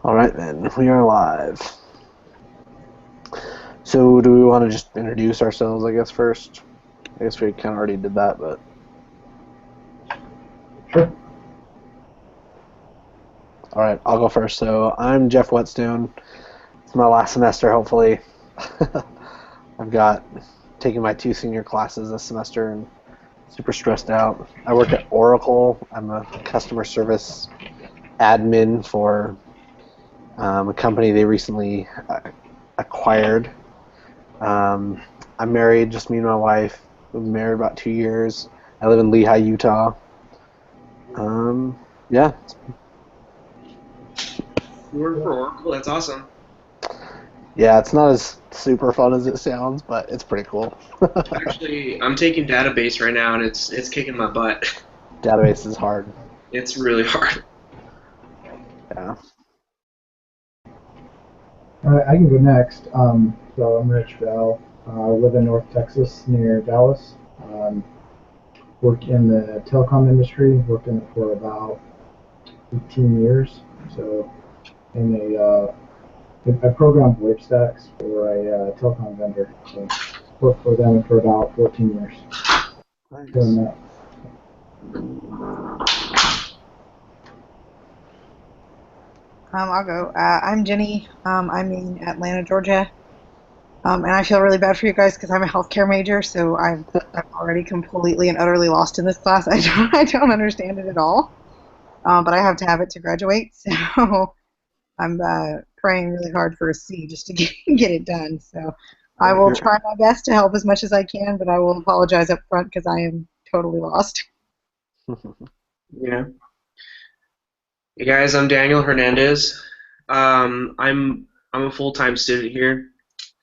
All right, then. We are live. So, do we want to just introduce ourselves, I guess, first? I guess we kind of already did that, but... Sure. All right, I'll go first. So, I'm Jeff Whetstone. It's my last semester, hopefully. I've got taking my 2 senior classes this semester and super stressed out. I work at Oracle. I'm a customer service admin for a company they recently acquired. I'm married, just me and my wife. We've been married about 2 years. I live in Lehigh, Utah. Yeah. You work for Oracle? That's awesome. Yeah, it's not as super fun as it sounds, but it's pretty cool. Actually, I'm taking database right now, and it's kicking my butt. Database is hard. It's really hard. Yeah. All right, I can go next. So I'm Rich Bell. I live in North Texas near Dallas. Work in the telecom industry. Worked in it for about 18 years. So I programmed wave stacks for a telecom vendor. So worked for them for about 14 years. Nice. Doing that. I'll go. I'm Jenny. I'm in Atlanta, Georgia. And I feel really bad for you guys because I'm a healthcare major, so I'm already completely and utterly lost in this class. I don't understand it at all. But I have to have it to graduate, so I'm praying really hard for a C just to get it done. So I will try my best to help as much as I can, but I will apologize up front because I am totally lost. Yeah. Hey guys, I'm Daniel Hernandez. I'm a full-time student here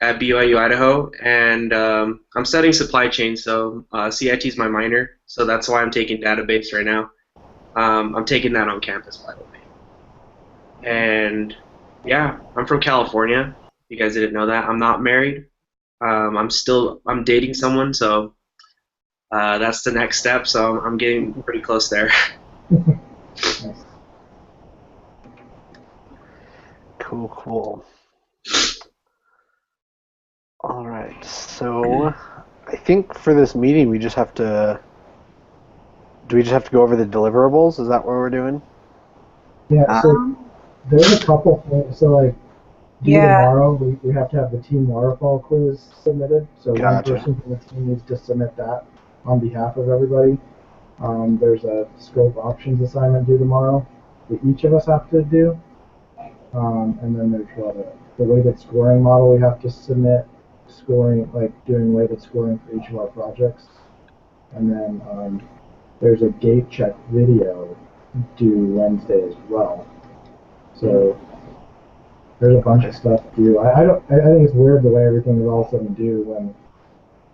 at BYU Idaho, and I'm studying supply chain. So CIT is my minor, so that's why I'm taking database right now. I'm taking that on campus, by the way. And yeah, I'm from California. If you guys didn't know that, I'm not married. I'm dating someone, so that's the next step. So I'm getting pretty close there. Nice. Cool. All right. So, I think for this meeting we just have to. Do we just have to go over the deliverables? Is that what we're doing? Yeah. So there's a couple things. So like. Tomorrow, we have to have the team waterfall quiz submitted. So Gotcha. One person from the team needs to submit that on behalf of everybody. There's a scope options assignment due tomorrow that each of us have to do. And then there's the weighted scoring model we have to submit, scoring, like doing weighted scoring for each of our projects. And then there's a gate check video due Wednesday as well. So there's a bunch of stuff due. I think it's weird the way everything is all of a sudden due when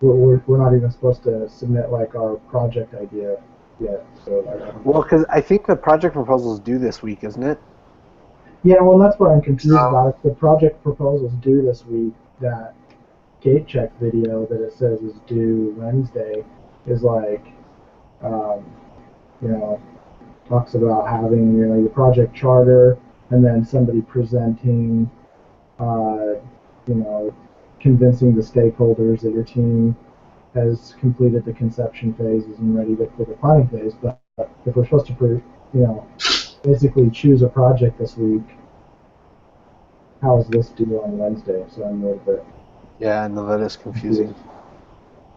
we're not even supposed to submit like our project idea yet. So Well, because I think the project proposal is due this week, isn't it? Yeah, well, that's what I'm confused about. If the project proposal is due this week, that gate check video that it says is due Wednesday is like, talks about having your project charter and then somebody presenting, convincing the stakeholders that your team has completed the conception phases and ready for the planning phase. But if we're supposed to, basically choose a project this week, how is this due on Wednesday? So I'm a little bit. Yeah, I know that is confusing.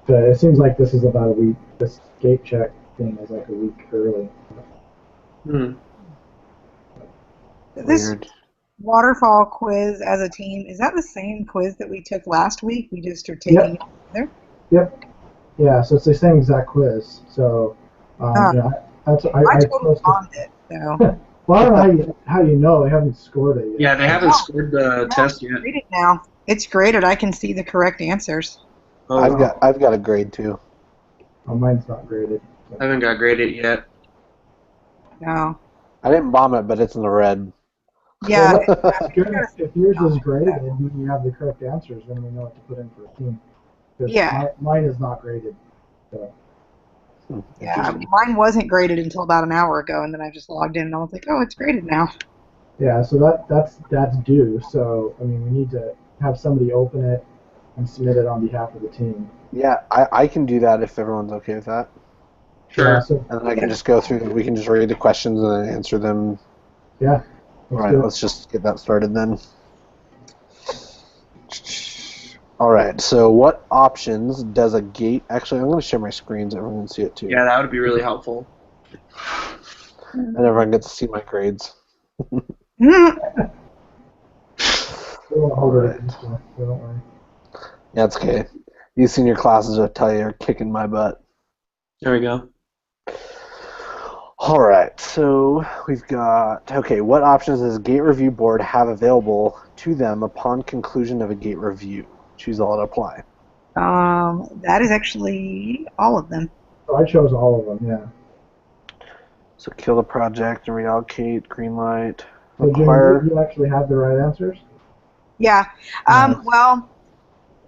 So it seems like this is about a week. This gate check thing is like a week early. This waterfall quiz as a team, is that the same quiz that we took last week? We just are taking it together? Yep. Yeah, so it's the same exact quiz. So, I totally bombed it. So. Well, I don't know how you know they haven't scored it yet. Yeah, they haven't scored the test yet. Graded now. It's graded. I can see the correct answers. Oh, I've got a grade too. Oh, mine's not graded. I haven't got graded yet. No. I didn't bomb it, but it's in the red. Yeah. If yours is graded and you have the correct answers, then we know what to put in for a team. Yeah. Mine is not graded. So. Yeah, mine wasn't graded until about an hour ago, and then I just logged in and I was like, oh, it's graded now. Yeah, so that's due. So I mean, we need to have somebody open it and submit it on behalf of the team. Yeah, I can do that if everyone's okay with that. Yeah, Sure. so And then I can just go through. We can just read the questions and then answer them. yeah, All let's right, do it. let's just get that started then. All right. So, what options does a gate? Actually, I'm going to share my screen so everyone can see it too, Yeah, that would be really helpful. and everyone gets to see my grades. We won't All hold it right. against you, so don't worry. Yeah, it's okay. These senior classes, will tell you, are kicking my butt. There we go. All right, so we've got, okay, what options does a gate review board have available to them upon conclusion of a gate review? Choose all to apply. That is actually all of them. So I chose all of them. Yeah. So kill the project and reallocate, green light, So Jimmy, require. you actually have the right answers. Yeah. Nice. Well,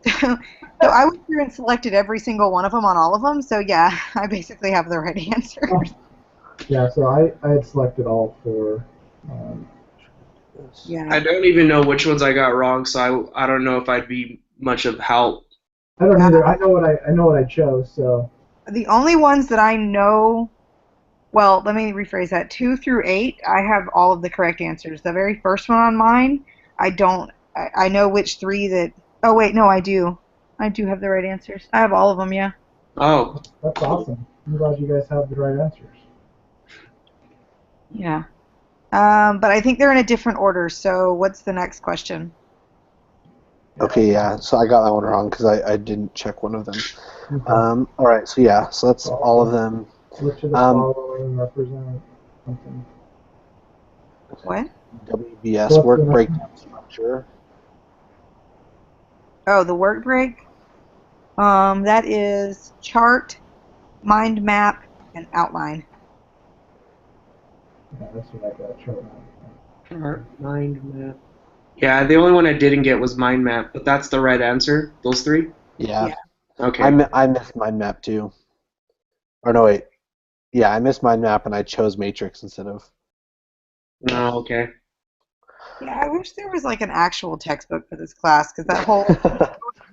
so I went through and selected every single one of them on all of them. So yeah, I basically have the right answer. Oh, yeah. So I had selected all four. Um, I Yeah. don't even know which ones I got wrong, so I don't know if I'd be much of help. I don't Uh, either. I know what I chose. So the only ones that I know, well, let me rephrase that. 2 through 8, I have all of the correct answers. The very first one on mine, I don't. I know which three that. Oh wait, no, I do. I do have the right answers. I have all of them. Yeah. Oh, that's cool. awesome. I'm glad you guys have the right answers. Yeah. But I think they're in a different order. So what's the next question? Okay, yeah, so I got that one wrong because I didn't check one of them. Okay. All right, so yeah, so that's all of Follow. them. Which of the Um, following represent something? What? WBS What's the work next? breakdown structure. Oh, the work break. That is chart, mind map, and outline. Yeah, that's what I got. Chart. Chart, mind map. Yeah, the only one I didn't get was mind map, but that's the right answer. Those three? Yeah, Yeah. Okay. I missed mind map too. Or no, wait. Yeah, I missed mind map and I chose matrix instead of. No, okay. Yeah, I wish there was like an actual textbook for this class because that whole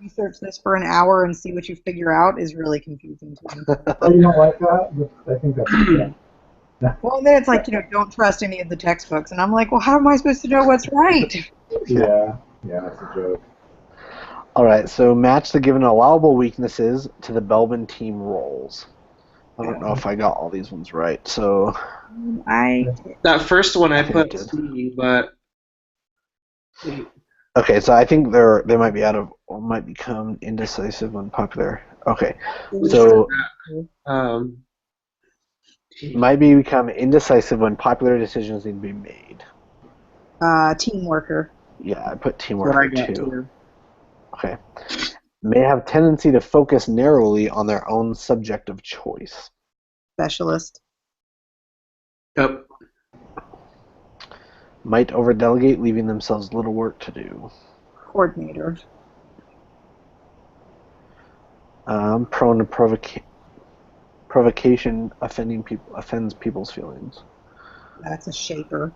research this for an hour and see what you figure out is really confusing to me. Oh, you don't like that? I think that's okay. Well, and then it's like, don't trust any of the textbooks. And I'm like, well, how am I supposed to know what's right? Yeah, yeah, that's a joke. All right, so match the given allowable weaknesses to the Belbin team roles. I don't know if I got all these ones right, so I That first one I I think I put did. C, but Okay, so I think they might be out of or might become indecisive, unpopular. Okay, which one is so that? might be become indecisive when popular decisions need to be made. team worker. Yeah, I put team That's what I worker got too. too. Okay, may have tendency to focus narrowly on their own subject of choice. Specialist. Yep. Might overdelegate, leaving themselves little work to do. Coordinator. Prone to provocation, offends people's feelings. That's a shaper.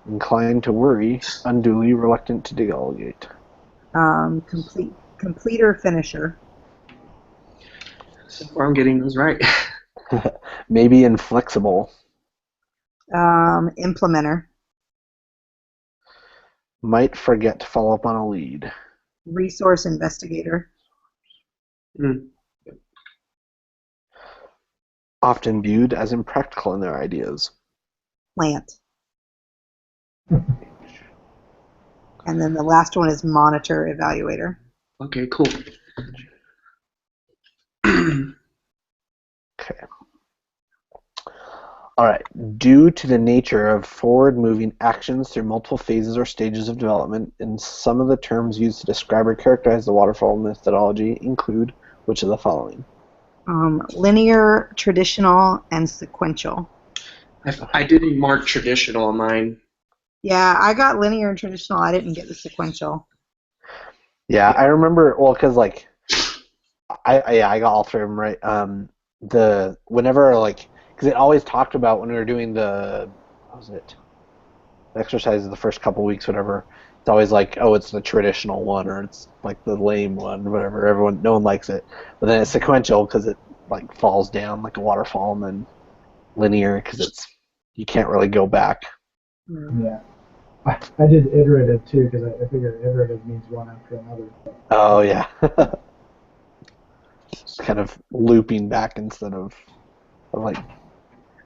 Inclined to worry, unduly reluctant to delegate. Completer finisher. So far I'm getting those right. Maybe inflexible. Implementer. Might forget to follow up on a lead. Resource investigator. Hmm. Often viewed as impractical in their ideas. Plant. And then the last one is monitor evaluator. Okay, cool. Okay. All right. Due to the nature of forward-moving actions through multiple phases or stages of development, and some of the terms used to describe or characterize the waterfall methodology include which of the following? Linear, traditional, and sequential. I didn't mark traditional on mine. Yeah, I got linear and traditional. I didn't get the sequential. Yeah, I remember. Well, because like I got all three of them right. The whenever like because it always talked about when we were doing the what was it? The exercises the first couple weeks, whatever. It's always like, oh, it's the traditional one, or it's like the lame one, whatever. No one likes it. But then it's sequential because it like falls down like a waterfall, and then linear because you can't really go back. Yeah. I did iterative too because I figured iterative means one after another. Oh yeah. It's kind of looping back instead of like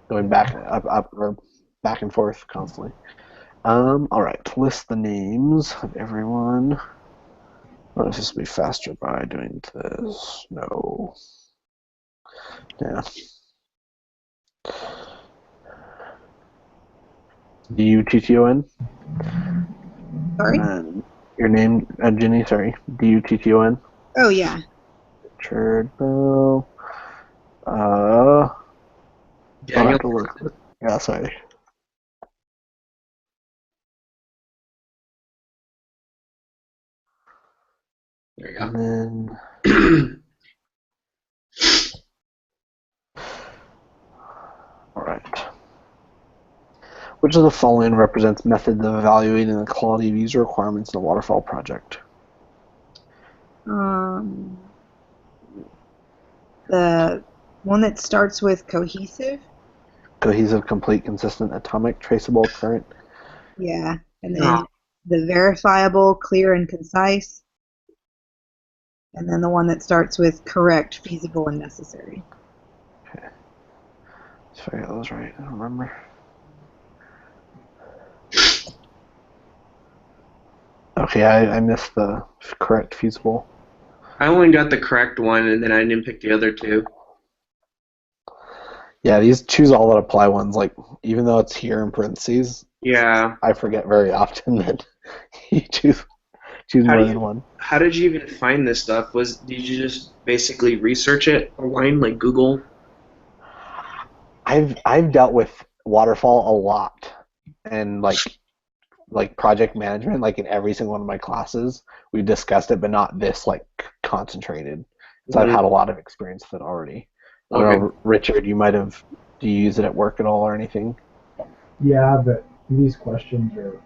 going back up or back and forth constantly. All right, list the names of everyone. What if this will be faster by doing this? No. Yeah. D-U-T-T-O-N? Sorry? Your name, Jenny, sorry. D-U-T-T-O-N? Oh, yeah. Richard Bell. Daniel. I'll have to look. Yeah, sorry. There you go. And then, all right. Which of the following represents methods of evaluating the quality of user requirements in a waterfall project? The one that starts with cohesive. Cohesive, complete, consistent, atomic, traceable, current. Yeah, and then the verifiable, clear, and concise. And then the one that starts with correct, feasible, and necessary. Okay. Let's figure those right. I don't remember. Okay, I missed the correct, feasible. I only got the correct one, and then I didn't pick the other two. Yeah, these choose all that apply ones, like, even though it's here in parentheses, Yeah. I forget very often that you choose more than one. How did you even find this stuff? Did you just basically research it online, like Google? I've dealt with waterfall a lot, and like project management, like in every single one of my classes, we discussed it, but not this like concentrated. So I've had a lot of experience with it already. I don't know, Richard, do you use it at work at all or anything? Yeah, but these questions are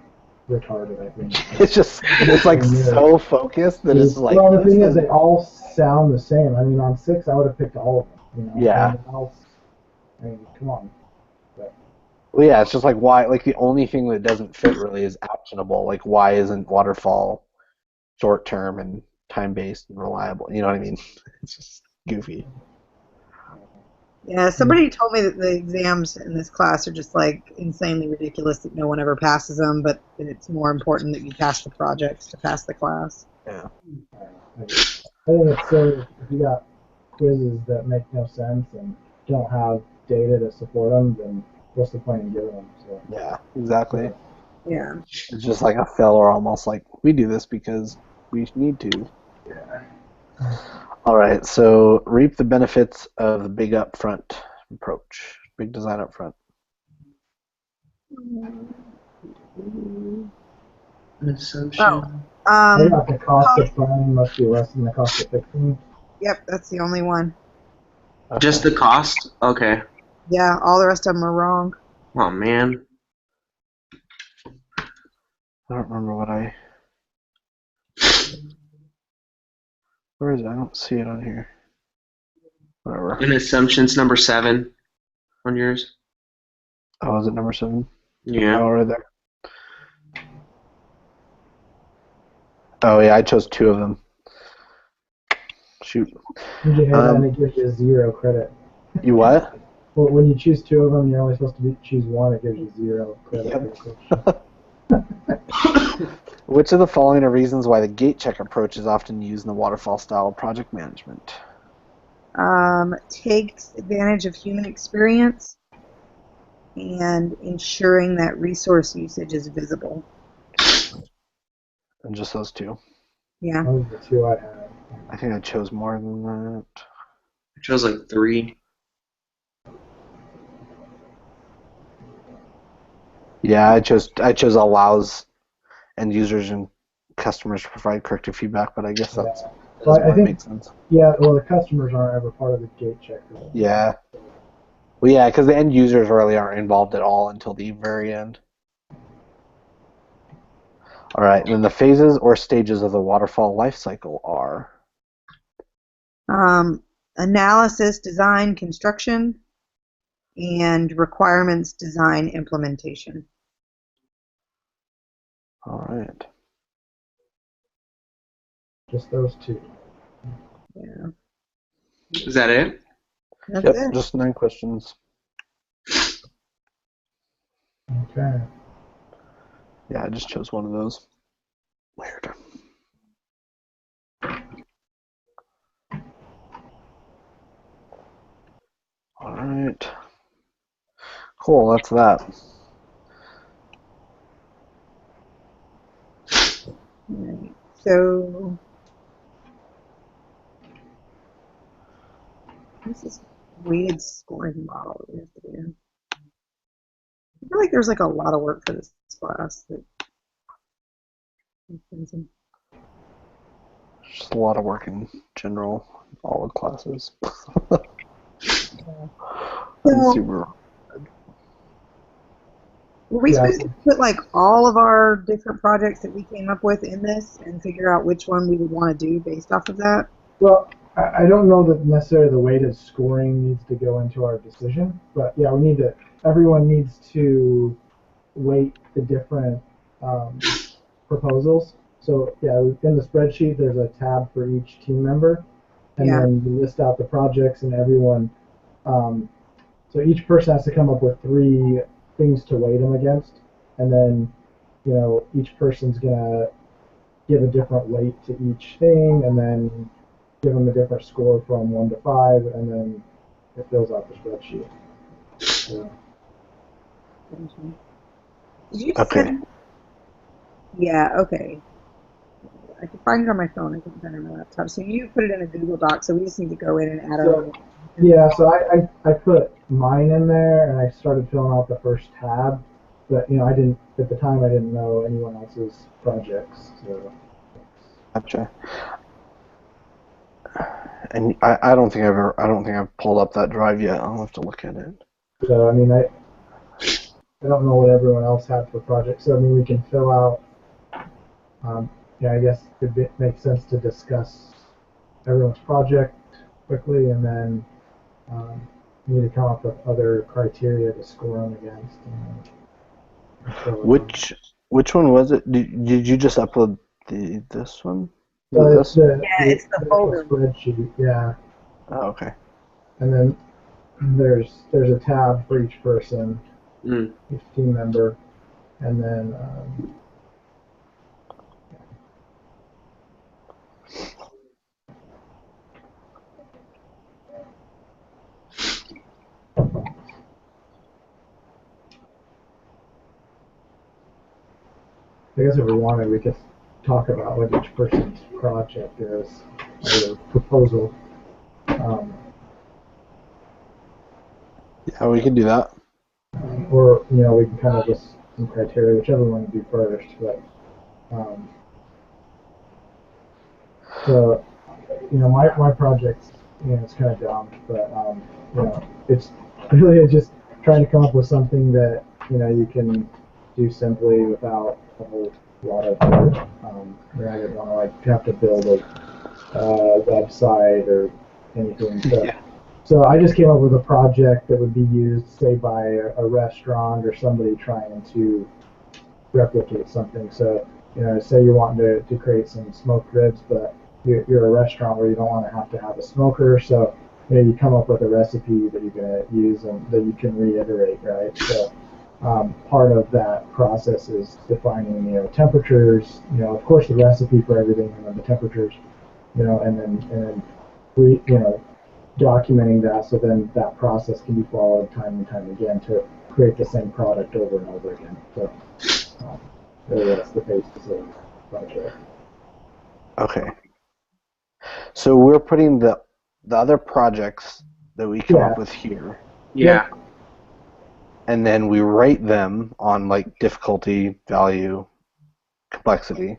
retarded, I think. It's like so focused that it's like. Well, the thing is, they all sound the same. I mean, on 6, I would have picked all of them. You know? Yeah. I mean, come on. But, well, yeah, it's just like why. Like the only thing that doesn't fit really is actionable. Like why isn't waterfall short term and time based and reliable? You know what I mean? It's just goofy. Yeah, somebody told me that the exams in this class are just like insanely ridiculous that no one ever passes them, but that it's more important that you pass the projects to pass the class. Yeah. I think it's silly if you got quizzes that make no sense and don't have data to support them, then what's the point in giving them? So. Yeah, exactly. Yeah. It's just like a filler, almost like we do this because we need to. Yeah. All right, so reap the benefits of the big upfront approach, big design upfront. Assumption. I got the cost of planning must be less than the cost of fixing. Yep, that's the only one. Okay. Just the cost? Okay. Yeah, all the rest of them are wrong. Oh, man. I don't remember what I. Where is it? I don't see it on here. Whatever. And assumptions number 7 on yours? Oh, is it number 7? Yeah. Oh, right there. Oh, yeah, I chose 2 of them. Shoot. Did you hear that? And it gives you 0 credit. You what? Well, when you choose 2 of them, you're only supposed to choose 1. It gives you 0 credit. Yep. Which of the following are reasons why the gate check approach is often used in the waterfall style project management? Takes advantage of human experience and ensuring that resource usage is visible. And just those 2? Yeah. Those are the 2 I had. I think I chose more than that. I chose like 3. Yeah, I chose allows end users and customers to provide corrective feedback, but I guess that's Well, I think makes sense. Yeah, well, the customers aren't ever part of the gate check. Yeah. Well, yeah, because the end users really aren't involved at all until the very end. All right, and then the phases or stages of the waterfall life cycle are analysis, design, construction, and requirements, design, implementation. all right. Just those two. Yeah. Is that it? That's Yep, it. just 9 questions. Okay. Yeah, I just chose one of those. Weird. All right. Cool, that's that. Right. So this is weighted scoring model we have to do. I feel like there's like a lot of work for this class. Just a lot of work in general, all the classes. I'm super. Were we supposed to put like all of our different projects that we came up with in this and figure out which one we would want to do based off of that? Well, I don't know that necessarily the weighted scoring needs to go into our decision, but yeah, we need to. Everyone needs to weight the different proposals. So yeah, in the spreadsheet, there's a tab for each team member, and then you list out the projects and everyone. So each person has to come up with 3 things to weight them against, and then each person's gonna give a different weight to each thing, and then give them a different score from 1 to 5, and then it fills out the spreadsheet. So. Did you Okay. send? Yeah. Okay. I can find it on my phone. I can't find it on my laptop. So you put it in a Google Doc. So we just need to go in and add our. Yeah. So I put mine in there, and I started filling out the first tab, but I didn't at the time. I didn't know anyone else's projects. So. Gotcha. And I don't think I've pulled up that drive yet. I'll have to look at it. So I mean I don't know what everyone else had for projects. So I mean we can fill out. I guess it makes sense to discuss everyone's project quickly, and then you need to come up with other criteria to score them against. Which one was it? Did you just upload this one? It's it's the folder spreadsheet. Yeah. Oh, okay. And then there's a tab for each person, each team member, and then. I guess if we wanted, we could talk about what each person's project is, or proposal. Yeah, we can do that. Or we can kind of list some criteria, whichever one to do first. But so my project, it's kind of dumb, but it's really just trying to come up with something that you can do simply without a whole lot of work. I didn't want to have to build a website or anything. So I just came up with a project that would be used, say, by a restaurant or somebody trying to replicate something. So say you're wanting to create some smoked ribs, but you're a restaurant where you don't want to have a smoker. So you come up with a recipe that you're going to use and that you can reiterate, right? So part of that process is defining temperatures. Of course, the recipe for everything, and then the temperatures. And then documenting that, so then that process can be followed time and time again to create the same product over and over again. So really that's the basis of the project. Okay. So we're putting the other projects that we come up with here. Yeah. And then we rate them on like difficulty, value, complexity.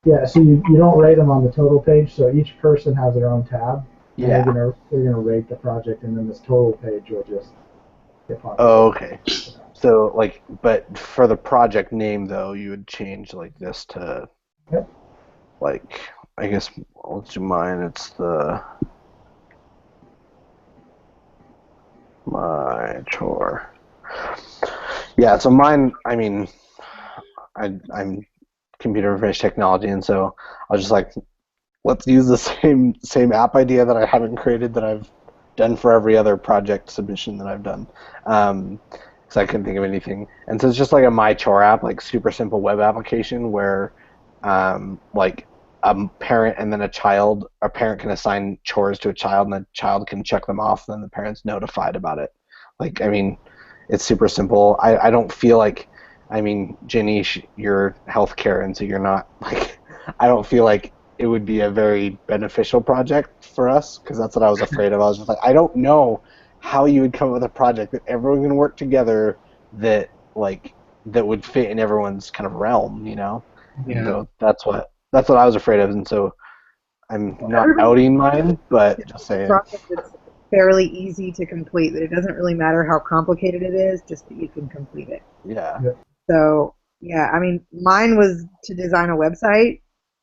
Yeah, so you don't rate them on the total page, so each person has their own tab. Yeah. They're gonna rate the project, and then this total page will just if possible. Oh, okay. So like, but for the project name though, you would change like this to Yep. like, I guess let's do mine. It's the my chore. Yeah. So mine. I mean, I'm computer information technology, and so I was just like, let's use the same app idea that I haven't created that I've done for every other project submission that I've done. So I couldn't think of anything, and so it's just like a My Chore app, like super simple web application where, like a parent and then a parent can assign chores to a child, and the child can check them off, and then the parent's notified about it. Like, I mean, it's super simple. I don't feel like, I mean, Jenny, you're healthcare, and so you're not like, I don't feel like it would be a very beneficial project for us because that's what I was afraid of. I was just like, I don't know how you would come up with a project that everyone can work together that like that would fit in everyone's kind of realm, you know. And Yeah. so that's what I was afraid of, and so I'm not Everybody outing mine, but just has a saying, project that's fairly easy to complete. That it doesn't really matter how complicated it is, just that you can complete it. yeah. So yeah, I mean, mine was to design a website,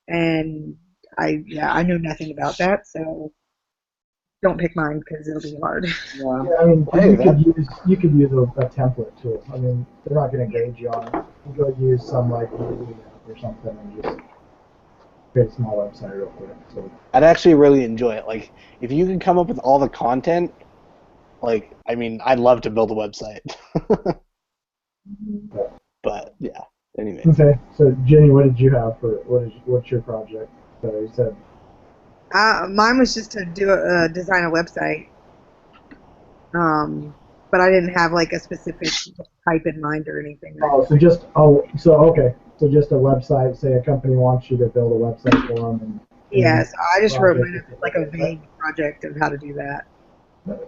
and I know nothing about that, so don't pick mine because it'll be hard. Yeah. Yeah, I mean, Hey, you could use a template too. I mean, they're not going to grade you on it. You go use some like Meeting app or something and just create a small website real quick. So I'd actually really enjoy it. Like, if you can come up with all the content, like, I mean, I'd love to build a website. But yeah, anyways. okay. So Jenny, what did you have for what's your project? So you said Mine was just to design a website, but I didn't have like a specific type in mind or anything. so just a website. Say a company wants you to build a website for them. Yeah, so I just wrote project mine as like a vague project of how to do that.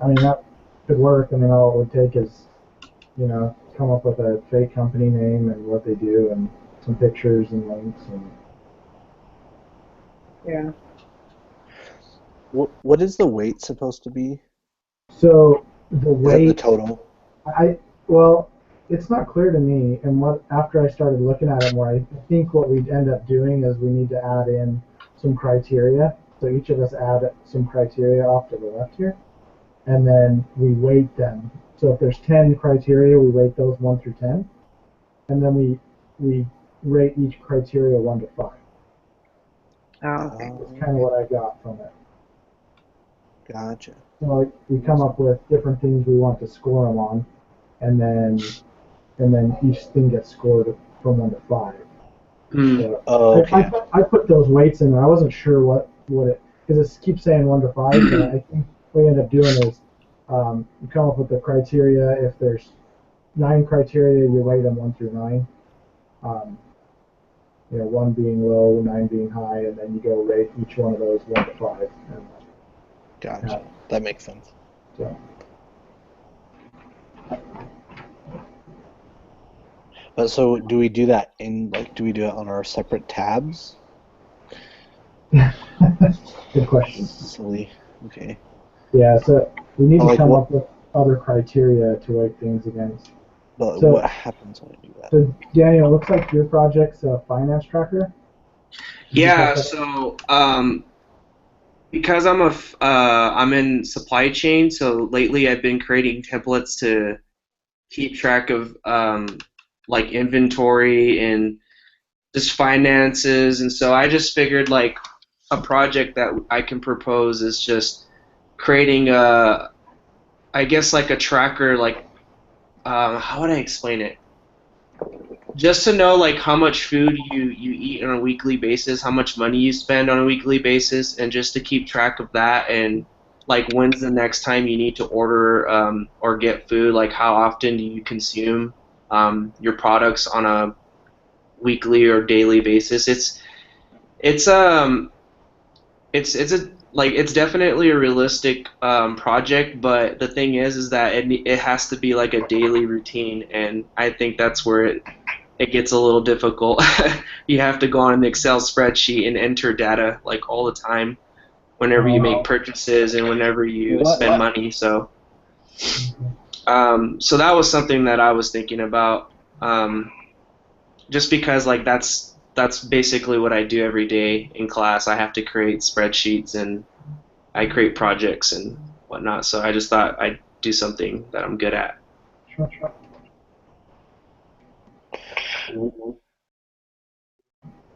I mean, that could work. I mean, all it would take is, come up with a fake company name and what they do and some pictures and links and. Yeah. What is the weight supposed to be? So the Is it the weight, total? well, it's not clear to me. And after I started looking at it more, I think what we'd end up doing is we need to add in some criteria. So each of us add some criteria off to the left here, and then we weight them. So if there's 10 criteria, we weight those 1 through 10, and then we rate each criteria 1 to 5. Oh, okay. That's kind of what I got from it. Gotcha. So we come up with different things we want to score them on, and then each thing gets scored from 1 to 5. So Oh, okay. I put those weights in, and I wasn't sure what it, because it keeps saying 1 to 5, but I think what we end up doing is you come up with the criteria. If there's 9 criteria, you weight them 1 through 9. 1 being low, 9 being high, and then you go rate each one of those 1 to 5. And, Gotcha. That makes sense. so. But so do we do that do we do it on our separate tabs? Good question. Silly. Okay. Yeah, so we need to Like come what? up with other criteria to weight things against. But So- what happens when I do that? So Daniel, looks like your project's a finance tracker. Yeah. So because I'm in supply chain, so lately I've been creating templates to keep track of like inventory and just finances, and so I just figured like a project that I can propose is just creating I guess like a tracker, like how would I explain it? Just to know like how much food you eat on a weekly basis, how much money you spend on a weekly basis, and just to keep track of that, and like when's the next time you need to order or get food, like how often do you consume your products on a weekly or daily basis. It's um it's a like it's definitely a realistic project, but the thing is that it has to be like a daily routine, and I think that's where it gets a little difficult. You have to go on an Excel spreadsheet and enter data like all the time whenever you make purchases and whenever you spend money. So So that was something that I was thinking about. Just because like that's basically what I do every day in class. I have to create spreadsheets and I create projects and whatnot. So I just thought I'd do something that I'm good at. Sure, sure.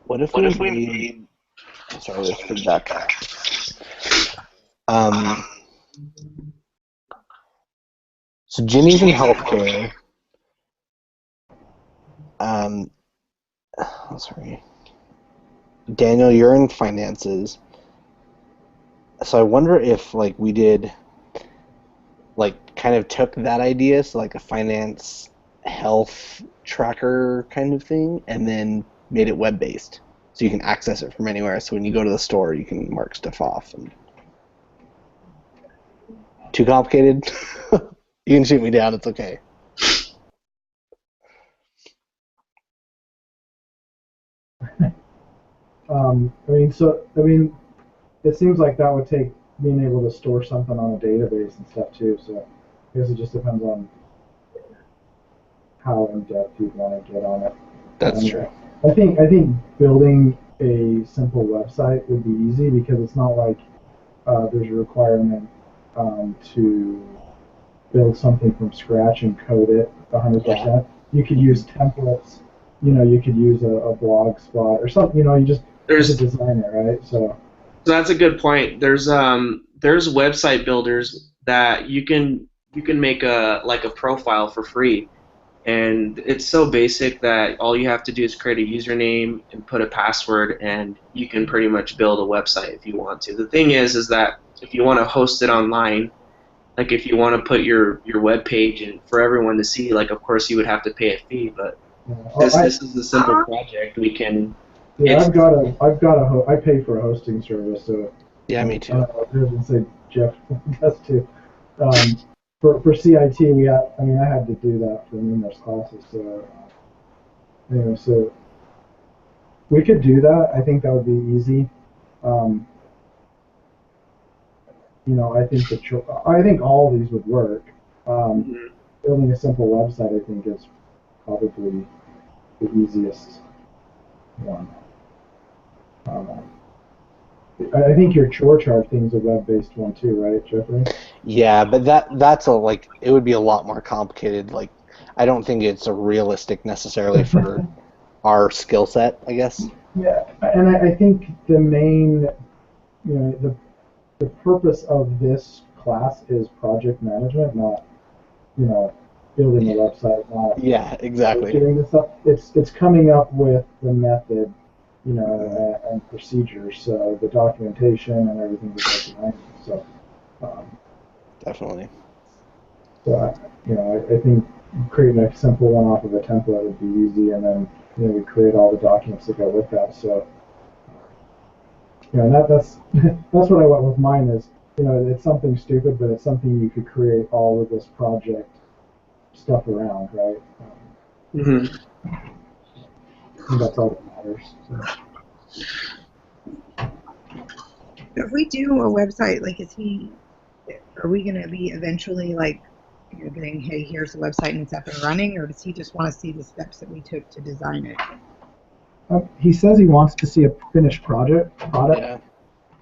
What if we made? Sorry, there's feedback. So Jimmy's in healthcare. Sorry. Daniel, you're in finances. So I wonder if like we did, like kind of took that idea, so like a finance health tracker kind of thing, and then made it web-based. So you can access it from anywhere. So when you go to the store, you can mark stuff off. And... Too complicated? You can shoot me down. It's okay. It seems like that would take being able to store something on a database and stuff too. So I guess it just depends on how in depth you'd want to get on it. That's true. I think building a simple website would be easy because it's not like there's a requirement to build something from scratch and code it 100%. Yeah. You could use templates. You could use a blog spot or something. You just design it, right? So that's a good point. There's website builders that you can make a profile for free. And it's so basic that all you have to do is create a username and put a password, and you can pretty much build a website if you want to. The thing is that if you want to host it online, like if you want to put your web page and for everyone to see, like of course you would have to pay a fee. But this is a simple project. We can. Yeah, I pay for a hosting service, so. Yeah, me too. I was going to say Jeff does too. For CIT, I had to do that for numerous classes. So anyway, so we could do that. I think that would be easy. I think all of these would work. Building a simple website, I think, is probably the easiest one. I think your chore chart thing's a web-based one too, right, Jeffrey? Yeah, but that's it would be a lot more complicated. Like, I don't think it's a realistic necessarily for our skill set, I guess. Yeah, and I think the main, the purpose of this class is project management, not, building a website, not exactly doing this stuff. It's coming up with the method, and procedures, so the documentation and everything that goes behind it. So definitely. So I think creating a simple one off of a template would be easy, and then we create all the documents that go with that. So that's that's what I went with mine is it's something stupid, but it's something you could create all of this project stuff around, right? And that's all that matters. So. If we do a website, like, are we going to be eventually like, getting, hey, here's the website and it's up and running, or does he just want to see the steps that we took to design it? He says he wants to see a finished product. Yeah.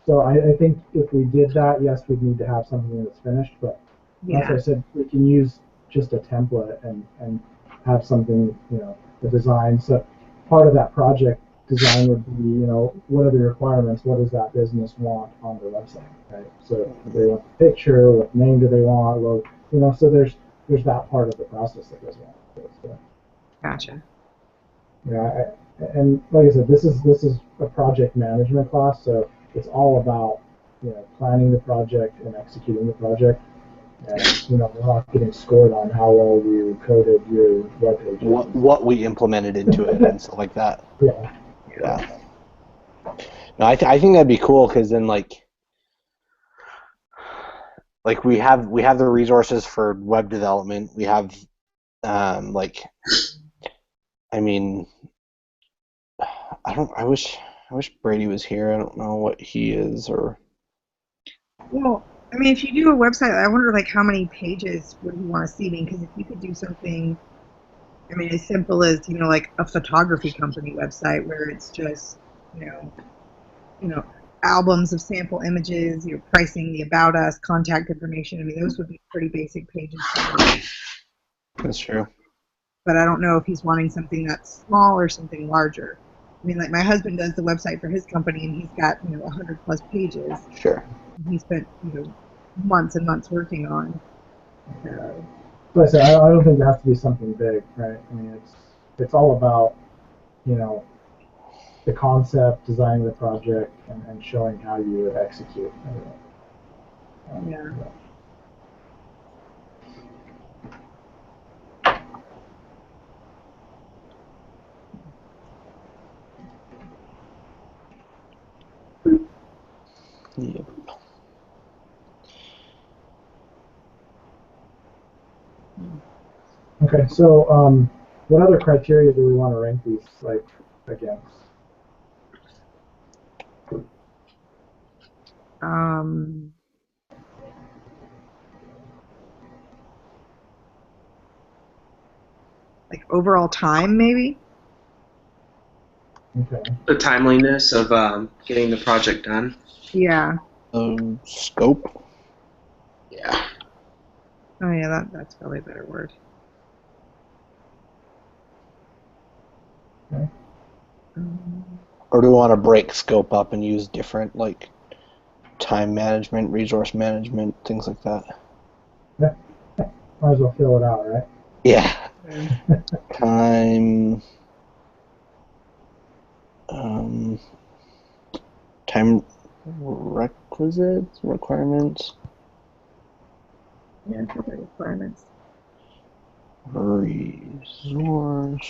So I think if we did that, yes, we'd need to have something that's finished. But as I said, we can use just a template and have something, the design. So part of that project design would be, what are the requirements? What does that business want on their website, right? So if they want the picture, what name do they want? Well, so there's that part of the process that goes along with it. So. Gotcha. Yeah, and like I said, this is a project management class, so it's all about planning the project and executing the project. And we're not getting scored on how well you coded your web page. What we implemented into it and stuff like that. Yeah. No, I think that'd be cool because then like we have the resources for web development. We have I wish Brady was here. I don't know what he is or. Well, I mean, if you do a website, I wonder like how many pages would you want to see? Because if you could do something, I mean, as simple as like a photography company website where it's just you know, you know, albums of sample images, your pricing, the about us, contact information. I mean, those would be pretty basic pages to do. That's true. But I don't know if he's wanting something that's small or something larger. I mean, like my husband does the website for his company, and he's got 100+ pages. Sure. He spent months and months working on. But I say I don't think it has to be something big, right? I mean, it's all about the concept, designing the project, and showing how you would execute. Yeah. Yep. Okay, so what other criteria do we want to rank these against? Like overall time, maybe. Okay. The timeliness of getting the project done. Yeah. Scope. Yeah. Oh yeah, that's probably a better word. Okay. Or do we want to break scope up and use different like time management, resource management, things like that? Yeah. Might as well fill it out, right? Yeah. Time. Time requirements. Yeah, requirements. Resource.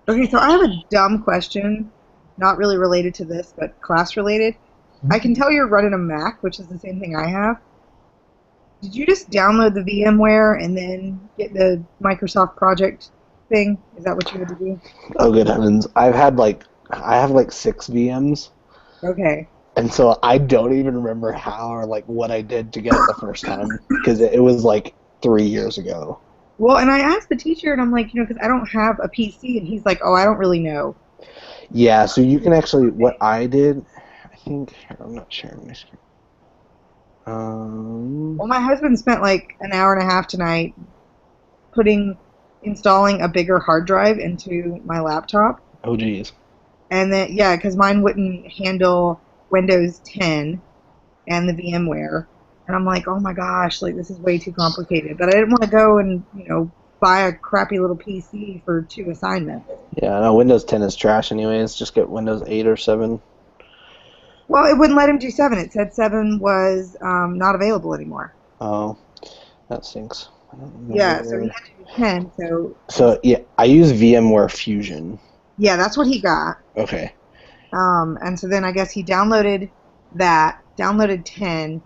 Okay, so I have a dumb question, not really related to this, but class related. I can tell you're running a Mac, which is the same thing I have. Did you just download the VMware and then get the Microsoft project thing? Is that what you had to do? Oh, good heavens! I have like 6 VMs, Okay. and so I don't even remember how or like what I did to get it the first time because it was like 3 years ago. Well, and I asked the teacher, and I'm like, because I don't have a PC, and he's like, oh, I don't really know. Yeah, so you can actually, what I did, I think, I'm not sharing my screen. Well, my husband spent like an hour and a half tonight installing a bigger hard drive into my laptop. Oh, geez. And then, yeah, because mine wouldn't handle Windows 10 and the VMware. And I'm like, oh my gosh, like this is way too complicated. But I didn't want to go and, buy a crappy little PC for 2 assignments. Yeah, no, Windows 10 is trash anyways. Just get Windows 8 or 7. Well, it wouldn't let him do 7. It said 7 was not available anymore. Oh, that stinks. Yeah, so he had to do 10. So, yeah, I use VMware Fusion. Yeah, that's what he got. Okay. And so then I guess he downloaded 10,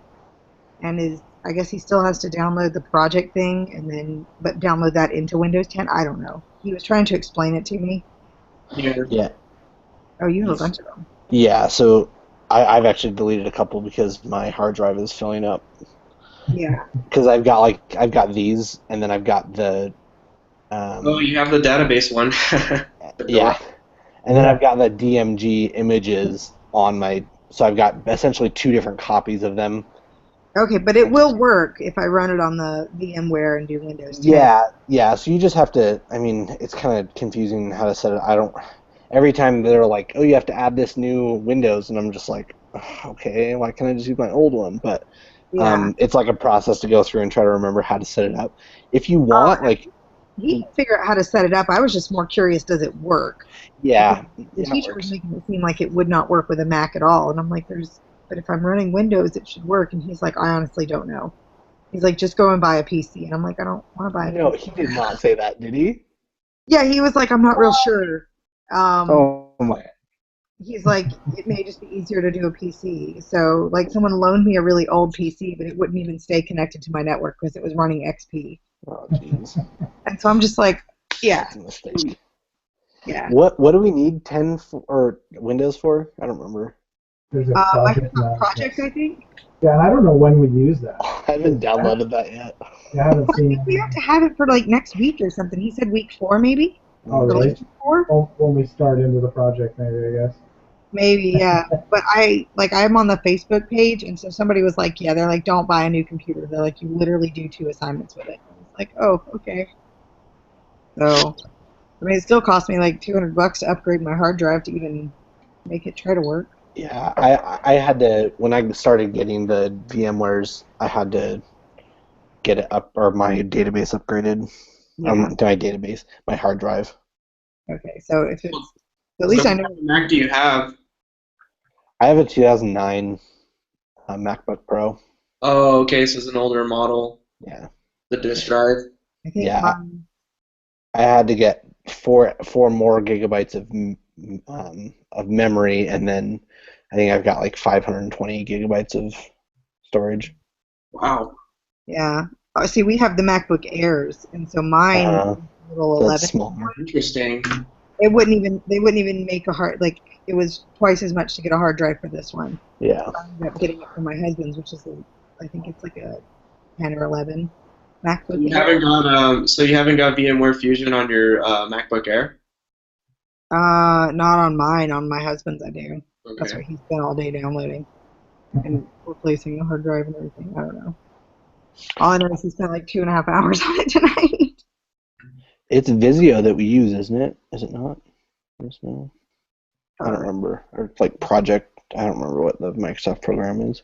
and I guess he still has to download the project thing but download that into Windows 10. I don't know. He was trying to explain it to me. Yeah. Oh, you have a bunch of them. Yeah, so I've actually deleted a couple because my hard drive is filling up. Yeah. Because I've got these, and then I've got the. Oh, you have the database one. Yeah. And then I've got the DMG images on my. So I've got essentially 2 different copies of them. Okay, but it will work if I run it on the VMware and do Windows 10. Yeah. So you just have to. I mean, it's kind of confusing how to set it. I don't. Every time they're like, "Oh, you have to add this new Windows," and I'm just like, "Okay, why can't I just use my old one?" But Yeah. it's like a process to go through and try to remember how to set it up. If you want, he can figure out how to set it up. I was just more curious, does it work? yeah, The teacher was making it seem like it would not work with a Mac at all, and I'm like, but if I'm running Windows, it should work. And he's like, I honestly don't know. He's like, just go and buy a PC, and I'm like, I don't want to buy a PC. No, he did not say that, did he? Yeah, he was like, I'm not real sure. Oh my. He's like, it may just be easier to do a PC. So, like, someone loaned me a really old PC, but it wouldn't even stay connected to my network because it was running XP. Oh, jeez. And so I'm just like, yeah. That's a mistake. Yeah. What do we need 10 or Windows for? I don't remember. There's a project Microsoft Project, management. I think. Yeah, and I don't know when we use that. I haven't downloaded that yet. I haven't I seen think we any. have to have it for like next week or something. He said week 4, maybe. Oh, Or really? like week 4. When we start into the project, maybe, I guess. Maybe, yeah. But I'm on the Facebook page, and so somebody was like, yeah, they're like, don't buy a new computer. They're like, you literally do 2 assignments with it. I was like, oh, okay. So, I mean, it still cost me like $200 to upgrade my hard drive to even make it try to work. Yeah, I had to, when I started getting the VMwares, I had to get it up, or my database upgraded. Yeah. My database, my hard drive. Okay, so if it's, at least So I know. what Mac do you have? I have a 2009 MacBook Pro. Oh, okay, so it's an older model. Yeah, The disk drive. I think yeah. mine. I had to get four more gigabytes of memory, and then I think I've got like 520 gigabytes of storage. Wow. Yeah. Oh, see, we have the MacBook Airs, and so mine Uh, is a little so that's 11. smaller. Interesting. It wouldn't even they wouldn't even make a hard like it was twice as much to get a hard drive for this one. Yeah. I ended up getting it for my husband's, which is I think it's like a 10 or 11 MacBook Air. So you haven't got VMware Fusion on your MacBook Air? Not on mine. On my husband's, I do. That's Okay. what he spent all day downloading and replacing the hard drive and everything. I don't know. All I know is he spent like 2.5 hours on it tonight. It's Visio that we use, isn't it? Is it not? No. I don't remember. Or it's like Project. I don't remember what the Microsoft program is.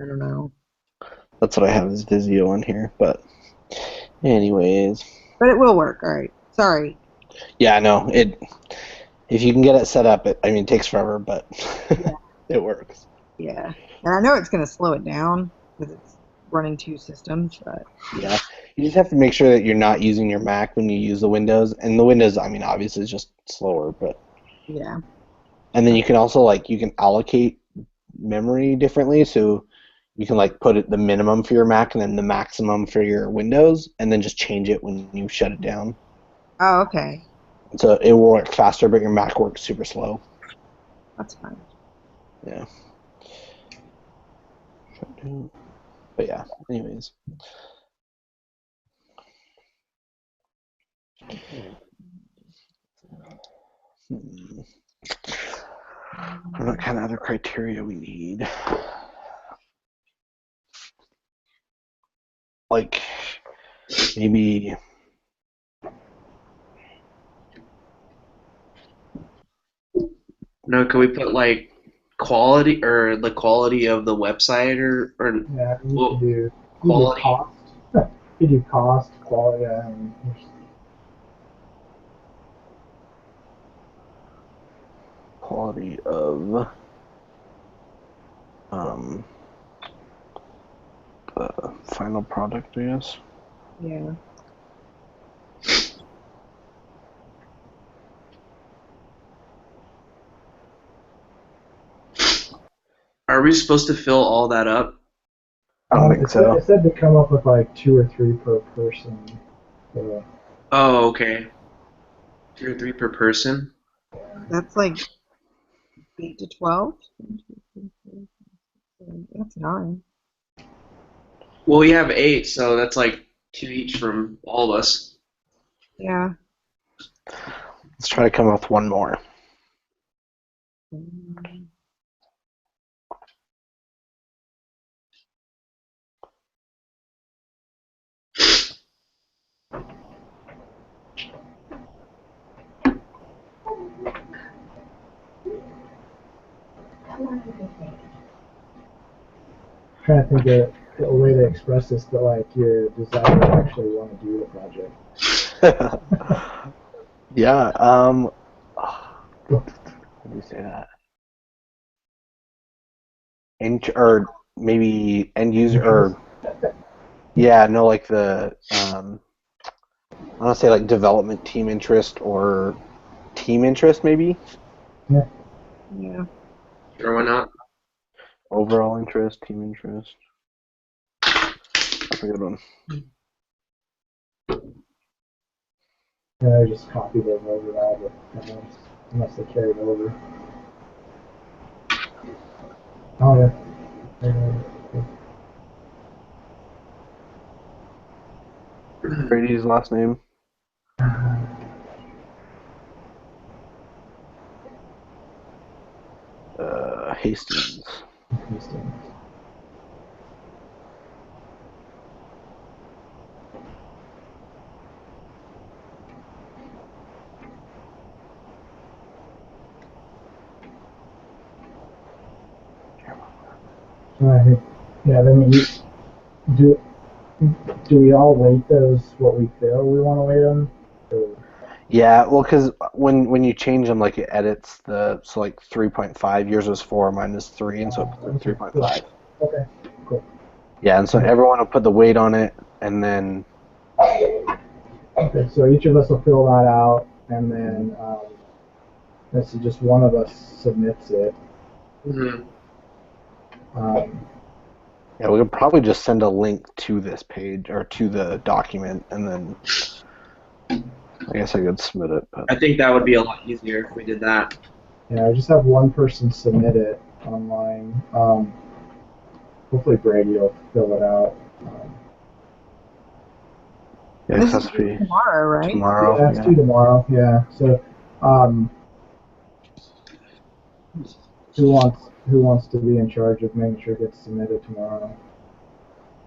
I don't know. That's what I have as Visio on here. But anyways. But it will work. All right. Sorry. Yeah, no. If you can get it set up, it takes forever, but Yeah. it works. Yeah. And I know it's going to slow it down because it's running 2 systems, but Yeah, you just have to make sure that you're not using your Mac when you use the Windows. And the Windows, obviously, is just slower, but yeah. and then you can also you can allocate memory differently, so you can put it the minimum for your Mac and then the maximum for your Windows, and then just change it when you shut it down. Oh, okay. So it will work faster, but your Mac works super slow. That's fine. Yeah. But yeah, anyways. What kind of other criteria we need? Maybe. No, can we put quality or the quality of the website or Yeah, you well, could do quality? cost. You do cost, quality, yeah, Quality of the final product, I guess. Yeah. Are we supposed to fill all that up? I don't think so. It said to come up with 2 or 3 per person. So, Oh, okay. 2 or 3 per person. That's like 8 to 12. That's 9. Well, we have 8, so that's 2 each from all of us. Yeah. Let's try to come up with one more. trying to think of a way to express this that your desire to actually want to do the project. Yeah. How do you say that? Or maybe end user, or yeah, no, the I want to say development team interest or team interest, maybe. Yeah. Yeah. Sure, why not? Overall interest, team interest. That's a good one. Yeah, I just copied them over that, but unless they carried over. Oh yeah. Brady's last name. Hastings. Interesting. Right. Yeah, then do do we all weight those what we feel we want to weight them? Or, Yeah, well, because when you change them, like it edits so like 3.5. Yours was 4, mine is 3, and so it puts it okay, 3.5. okay, cool. Yeah, and so everyone will put the weight on it, and then Okay, so each of us will fill that out, and then let's see, just one of us submits it. Mm-hmm. yeah, we could probably just send a link to this page or to the document, and then I guess I could submit it. But I think that would be a lot easier if we did that. Yeah, I just have one person submit it online. Hopefully Brady will fill it out. yeah, This it is has to due be tomorrow, right? tomorrow. Yeah, it's due tomorrow. Yeah. So, who wants to be in charge of making sure it gets submitted tomorrow?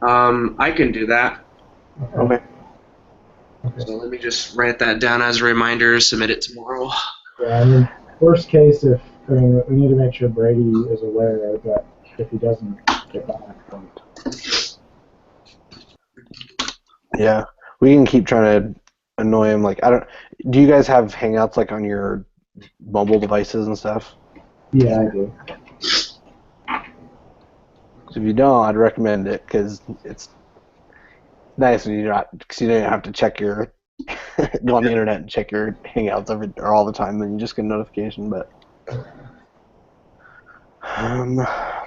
I can do that. Okay. So let me just write that down as a reminder. Submit it tomorrow. Yeah, I mean, worst case, we need to make sure Brady is aware, but if he doesn't get back, then Yeah, we can keep trying to annoy him. Like, I don't. Do you guys have Hangouts like on your mobile devices and stuff? yeah, I do. So if you don't, I'd recommend it because it's nice when because you don't have to check your go on the internet and check your Hangouts or all the time. Then you just get a notification. But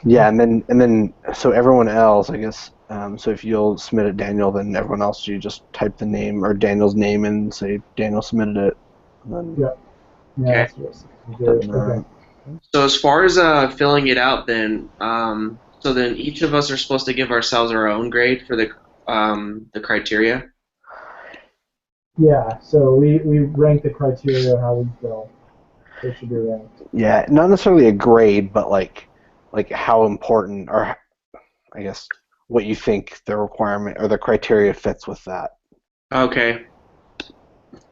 yeah, and then so everyone else, I guess. So if you'll submit it, Daniel, then everyone else, you just type the name or Daniel's name and say Daniel submitted it. And then Yeah, Okay. that's what we do. Okay. So as far as filling it out, then so then each of us are supposed to give ourselves our own grade for the criteria. Yeah, so we rank the criteria how we feel they should be ranked. Yeah, not necessarily a grade, but like how important, or I guess what you think the requirement or the criteria fits with that. Okay.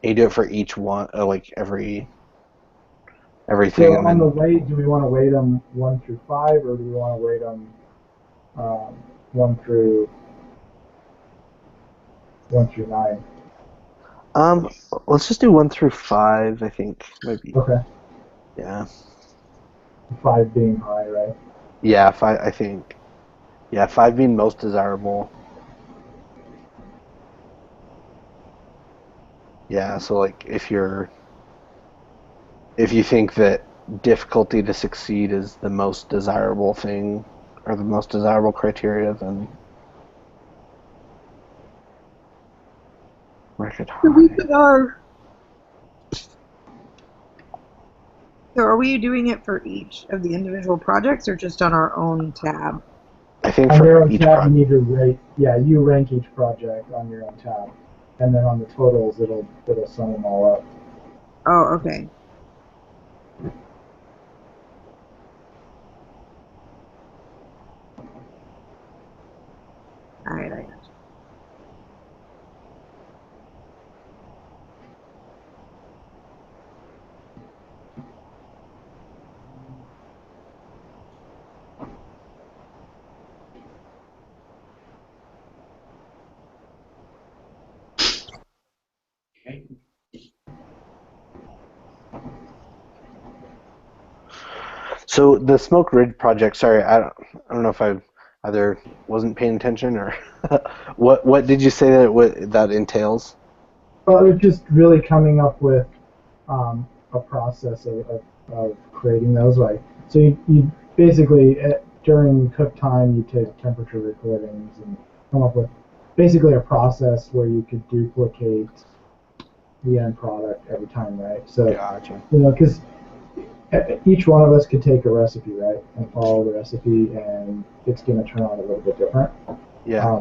You do it for each one, like everything, So and on the then weight, do we want to weight them 1 through 5, or do we want to weight them um, 1 through 1 through 9? um, let's just do 1 through 5. I think maybe. Okay, Yeah, 5 being high, right? yeah, 5. I think. Yeah, 5 being most desirable. Yeah, so like if you think that difficulty to succeed is the most desirable thing or the most desirable criteria, then record So we high. put our. So are we doing it for each of the individual projects or just on our own tab? I think On your for own each tab, you project. need to rate. Yeah, you rank each project on your own tab, and then on the totals, it'll sum them all up. Oh, okay. All right, I got you. Okay. So the Smoke Ridge project. Sorry, I don't know if I either wasn't paying attention or what did you say that entails? Well, it's just really coming up with a process of creating those. Like, so you basically during cook time you take temperature recordings and come up with basically a process where you could duplicate the end product every time, right? So Gotcha. because each one of us could take a recipe, right, and follow the recipe, and it's going to turn out a little bit different. Yeah.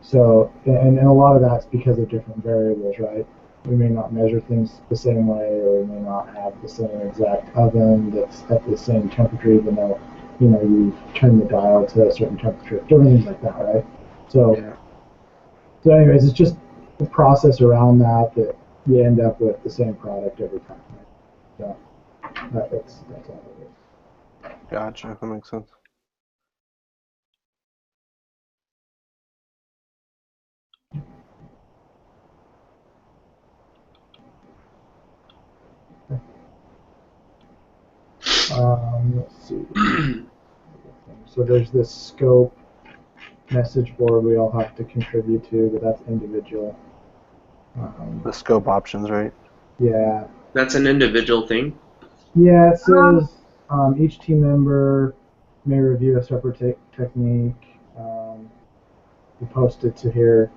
So, and a lot of that's because of different variables, right? We may not measure things the same way, or we may not have the same exact oven that's at the same temperature, even though, you turn the dial to a certain temperature, different things like that, right? So, Yeah. so anyways, it's just the process around that you end up with the same product every time. Right? So that's all it is. Gotcha. That makes sense. Let's see. So there's this scope message board we all have to contribute to, but that's individual. The scope options, right? Yeah. That's an individual thing. Yeah, it says each team member may review a separate technique. We posted to here.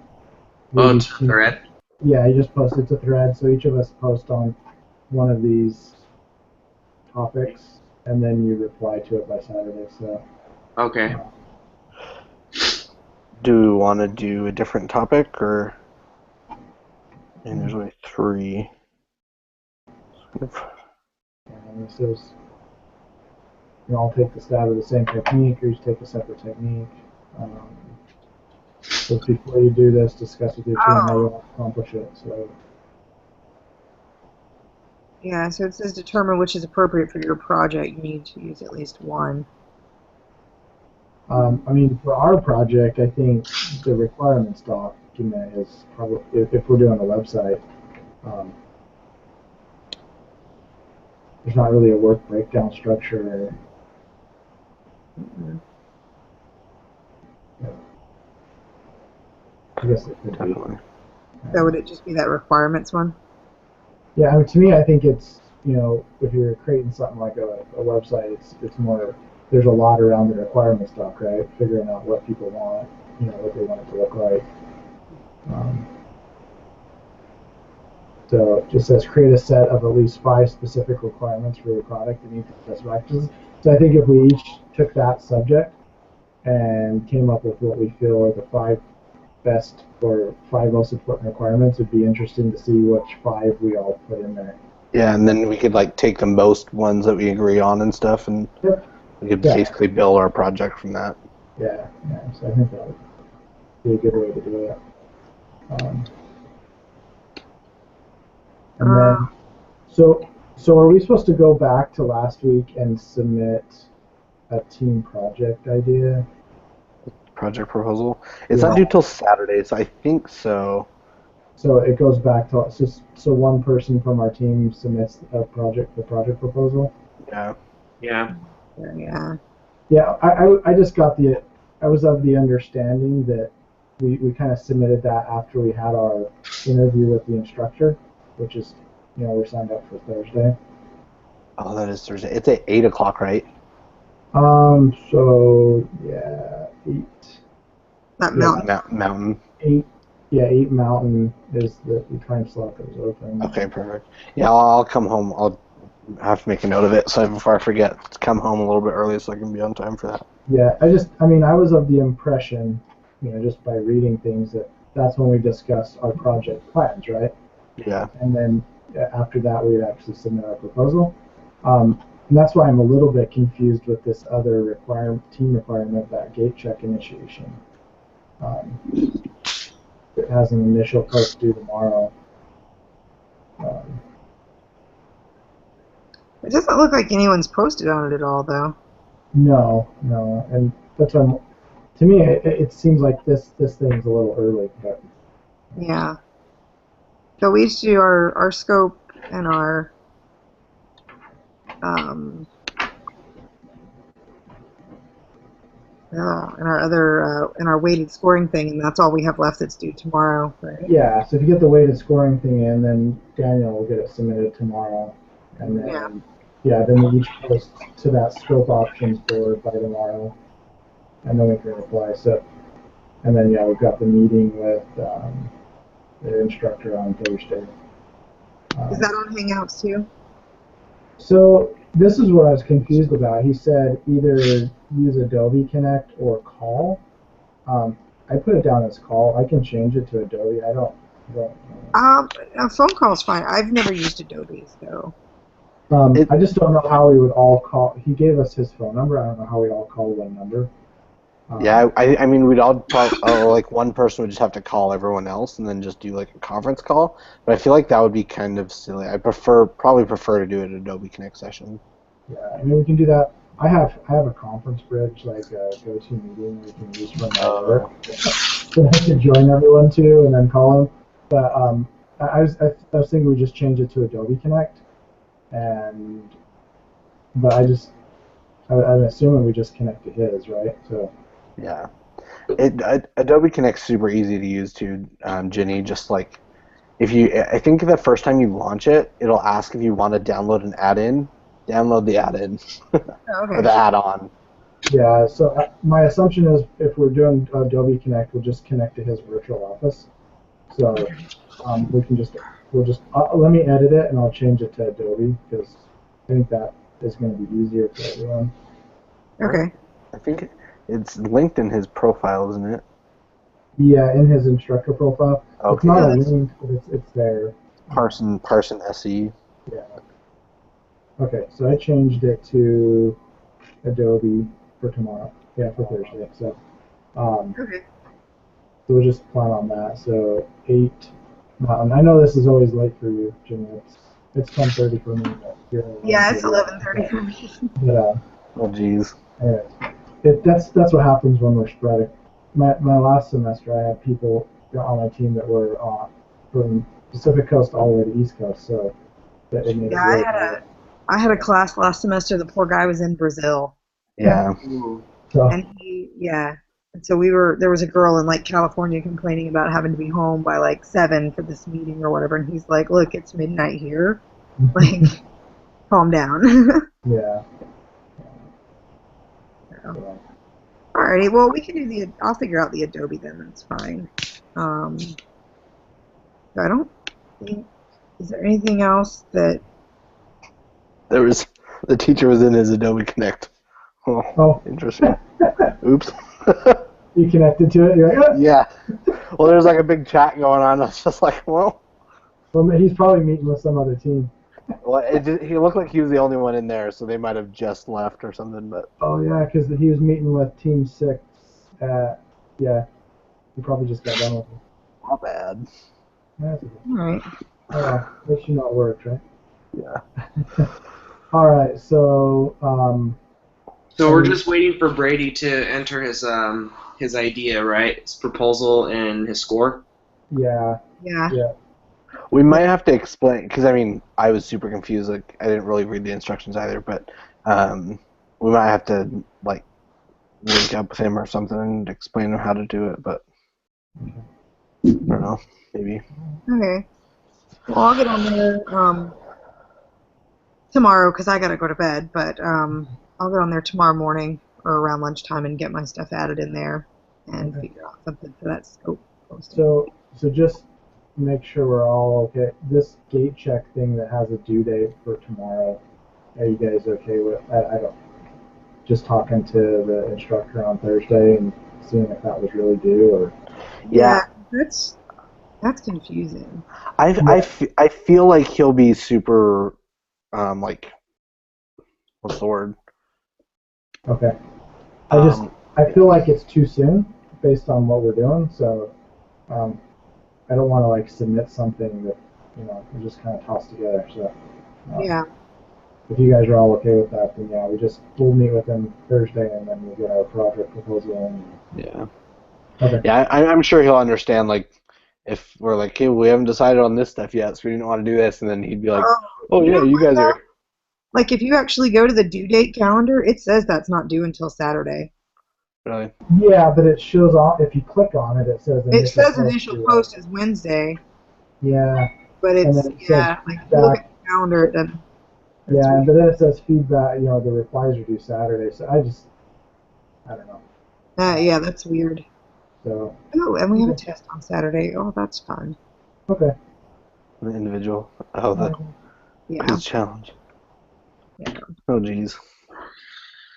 Oh, it's a thread. Yeah, you just posted to thread. So each of us post on one of these topics, and then you reply to it by Saturday. So. Okay. Do we want to do a different topic, or? And there's only 3. And this is, all take the stab of the same technique, or you take a separate technique. So before you do this, discuss with your team how you want to accomplish it. So. Yeah, so it says determine which is appropriate for your project. You need to use at least one. For our project, I think the requirements document is probably, if we're doing a website, there's not really a work breakdown structure. Mm-hmm. Yeah. I guess it could Definitely. be. So would it just be that requirements one? Yeah, to me, I think it's, if you're creating something like a website, it's more, there's a lot around the requirements doc, right? Figuring out what people want, what they want it to look like. So it just says create a set of at least 5 specific requirements for your product and each best practices. So I think if we each took that subject and came up with what we feel are the 5 best or 5 most important requirements, it'd be interesting to see which 5 we all put in there. Yeah, and then we could take the most ones that we agree on and stuff, and we could basically build our project from that. Yeah. So I think that would be a good way to do it. And then, so are we supposed to go back to last week and submit a team project idea? Project proposal? It's not due till Saturday, so I think so. So it goes back to, so one person from our team submits the project proposal? Yeah. Yeah. Yeah, I just got I was of the understanding that we kind of submitted that after we had our interview with the instructor, which is, we're signed up for Thursday. Oh, that is Thursday. It's at 8 o'clock, right? So, yeah, 8. That mountain. Mountain. 8. Yeah, 8 Mountain is the time slot that was open. Okay, perfect. Yeah, I'll come home. I'll have to make a note of it, so before I forget, to come home a little bit early so I can be on time for that. Yeah, I was of the impression, just by reading things, that's when we discussed our project plans, right? Yeah. And then after that, we'd actually submit our proposal. And that's why I'm a little bit confused with this other team requirement, that gate check initiation. It has an initial post due tomorrow. It doesn't look like anyone's posted on it at all, though. No, and that's to me, it seems like this thing's a little early, but. Yeah. So we each do our scope and our and our weighted scoring thing, and that's all we have left that's due tomorrow, right? Yeah, so if you get the weighted scoring thing in, then Daniel will get it submitted tomorrow, and then then we each post to that scope options board by tomorrow, and then we can reply. So, and then we've got the meeting with the instructor on Thursday. Is that on Hangouts too? So This is what I was confused about. He said either use Adobe Connect or call. I put it down as call. I can change it to Adobe. I don't A phone call is fine. I've never used Adobe, so. I just don't know how we would all call. He gave us his phone number. I don't know how we'd all call one number. Yeah, I mean, we'd all like one person would just have to call everyone else and then just do like a conference call. But I feel like that would be kind of silly. I probably prefer to do an Adobe Connect session. Yeah, I mean we can do that. I have a conference bridge like a go-to meeting we can use from my work. So I can join everyone too and then call them. But I was thinking we just change it to Adobe Connect, but I'm assuming we just connect to his, right? So. Yeah, Adobe Connect's super easy to use too, Ginny. Just like I think the first time you launch it, it'll ask if you want to download an add-in. Download the add-in or the add-on. Yeah. So my assumption is if we're doing Adobe Connect, we'll just connect to his virtual office. So we'll just let me edit it and I'll change it to Adobe because I think that is going to be easier for everyone. Okay. I think it's linked in his profile, isn't it? Yeah, in his instructor profile. Okay. It's not a link, but it's there. Parson SE. Yeah. Okay, so I changed it to Adobe for tomorrow. Yeah, for Thursday. So, Okay. so we'll just plan on that. So 8 Mountain. I know this is always late for you, Jimmy. It's 10:30 for me. But Yeah, it's 11:30 for me. But Oh, geez. anyways, that's what happens when we're spreading. My last semester, I had people on my team that were from Pacific Coast all the way to East Coast, so that it made it really hard. I had a class last semester. The poor guy was in Brazil. Yeah. So, And and so there was a girl in like California complaining about having to be home by like 7 for this meeting or whatever. And he's like, look, it's midnight here. Like, calm down. yeah. So. Alrighty, well, we can do I'll figure out the Adobe then. That's fine. I don't think, is there anything else that? The teacher was in his Adobe Connect. Oh. Interesting. Oops. You connected to it? You're like, oh. Yeah. Well, there's like a big chat going on. I was just like, well, he's probably meeting with some other team. Well, he looked like he was the only one in there, so they might have just left or something. But oh yeah, because he was meeting with Team 6. Yeah, he probably just got done with it. Not bad. That's okay. All right. At least you know it worked, right? Yeah. All right, so. So we're just waiting for Brady to enter his idea, right? His proposal and his score. Yeah. Yeah. We might have to explain, because I mean, I was super confused. Like, I didn't really read the instructions either, but we might have to like link up with him or something and explain him how to do it. But I don't know, maybe. Okay. Well, I'll get on there tomorrow because I gotta go to bed. But I'll get on there tomorrow morning or around lunchtime and get my stuff added in there and figure out something for that scope posting. So just make sure we're all okay. This gate check thing that has a due date for tomorrow, are you guys okay with? I don't. Just talking to the instructor on Thursday and seeing if that was really due or. Yeah, that's confusing. I feel like he'll be super, like, what's the word? Okay. I feel like it's too soon based on what we're doing, so I don't want to like submit something that we just kind of toss together. So yeah. If you guys are all okay with that, then yeah, we'll meet with him Thursday and then we'll get our project proposal in. Yeah. Okay. Yeah, I'm sure he'll understand. Like, if we're like, hey, we haven't decided on this stuff yet, so we didn't want to do this, and then he'd be like, oh yeah, you guys are. Like, if you actually go to the due date calendar, it says that's not due until Saturday. Really? Yeah, but it shows off. If you click on it, it says initial post is Wednesday. Yeah. But it's like if you look at the calendar, it doesn't. Yeah, but then it says feedback. The replies are due Saturday. So I don't know. Yeah, that's weird. So. Oh, and we have a test on Saturday. Oh, that's fun. Okay. The individual. Oh, the quiz challenge. Oh, geez.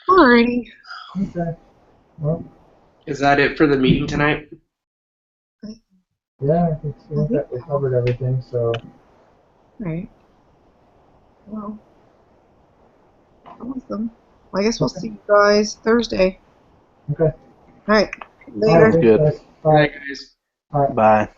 Alrighty. Okay. Well, Is that it for the meeting tonight? yeah, I think that we covered everything. So. Alright. Well, awesome. Well, I guess we'll see you guys Thursday. Okay. Alright. All right, Later. thanks, Good. guys. Good Bye. night, guys. All right. Bye.